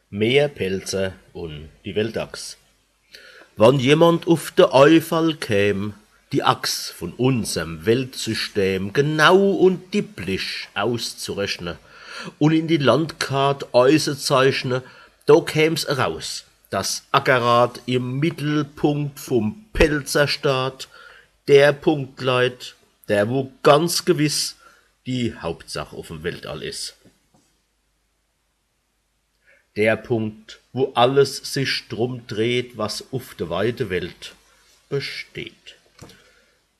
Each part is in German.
Meerpelzer und die Weltachs. Wann jemand auf de Einfall käm, die Achs von unserem Weltsystem genau und dieblich auszurechnen und in die Landkart auszuzeichnen, da käm's heraus, dass Ackerat im Mittelpunkt vom Pelzerstaat der Punkt leiht, der wo ganz gewiss die Hauptsache auf dem Weltall ist. Der Punkt, wo alles sich drum dreht, was auf der weite Welt besteht.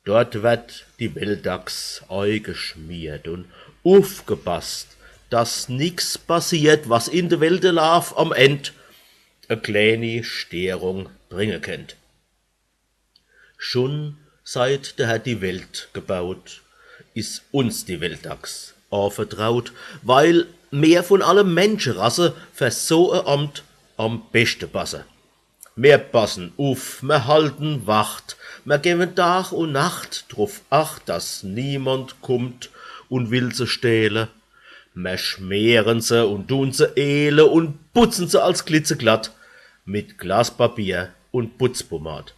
Dort wird die Weltachs eingeschmiert und aufgepasst, dass nix passiert, was in der Welt lauf am End a kleine Störung bringen könnt. Schon seit der Herr die Welt gebaut, ist uns die Weltachs anvertraut, weil mehr von alle Menschenrasse für so ein Amt am besten passen. Wir passen auf, wir halten Wacht, wir geben Tag und Nacht drauf acht, dass niemand kommt und will sie stehlen. Wir schmieren sie und tun sie ehle und putzen sie als glitzeglatt mit Glaspapier und Putzpomade.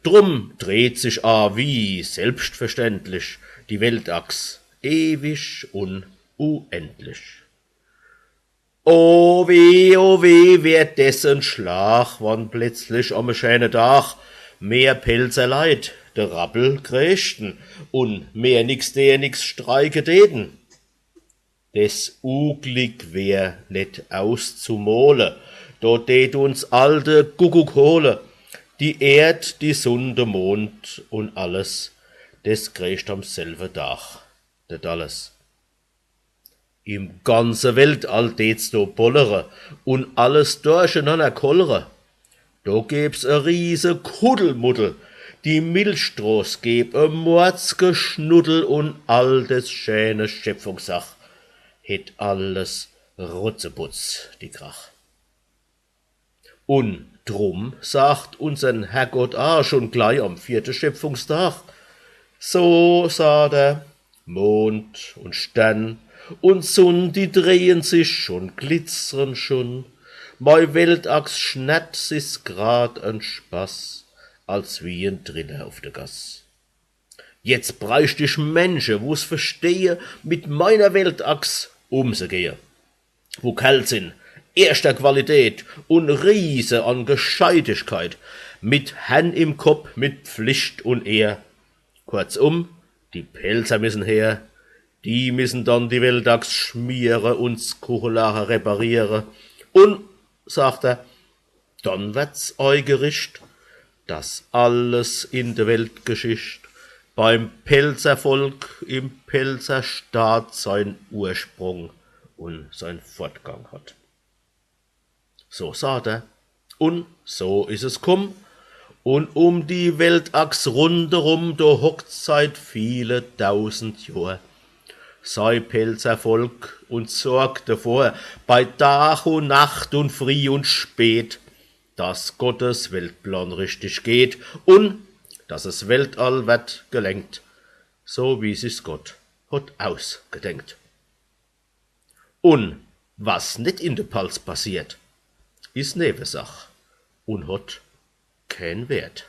Drum dreht sich wie selbstverständlich die Weltachs ewig und unendlich. O weh, wer dessen Schlag, wann plötzlich am schönen Tag mehr Pelzer leid, der Rappel grächten und mehr nix der nix streike täten. Des Uglück wär net auszumole, do tät uns alte Kuckuck hole, die Erd, die Sonne, der Mond und alles, des grächt am selben Tag, det alles. Im ganze Weltall tät's do bollere und alles durcheinander kollere. Do gäb's a riese Kuddelmuddel, die Milchstroß gäb a Mordsgeschnuddel und all des schöne Schöpfungssach, het alles Rutzeputz, die Krach. Und drum sagt unsern Herrgott schon gleich am 4. Schöpfungstag, so sagt er, Mond und Stern und Sonn, die drehen sich und glitzern schon. Mei Weltachs schnatt sis grad ein Spaß, als wie ein Driller auf der Gass. Jetzt bräucht ich Menschen, wo's verstehe, mit meiner Weltachs umzugehe. Wo kalt sind, erster Qualität und Riese an Gescheitigkeit, mit Hand im Kopf, mit Pflicht und Ehr. Kurzum, die Pelzer müssen her, die müssen dann die Weltachs schmiere und Kuchelache repariere. Und, sagt er, dann wird's eu Gericht, dass alles in der Weltgeschicht beim Pelzervolk im Pelzerstaat sein Ursprung und sein Fortgang hat. So sagt er, und so ist es kum, und um die Weltachs rundherum do hockt seit viele tausend Jahr sei Pelzervolk und sorgt davor, bei Tag und Nacht und früh und spät, dass Gottes Weltplan richtig geht und dass es Weltall wird gelenkt, so wie sich's Gott hat ausgedenkt. Und was nicht in de Pals passiert, ist Nebensach und hat kein Wert.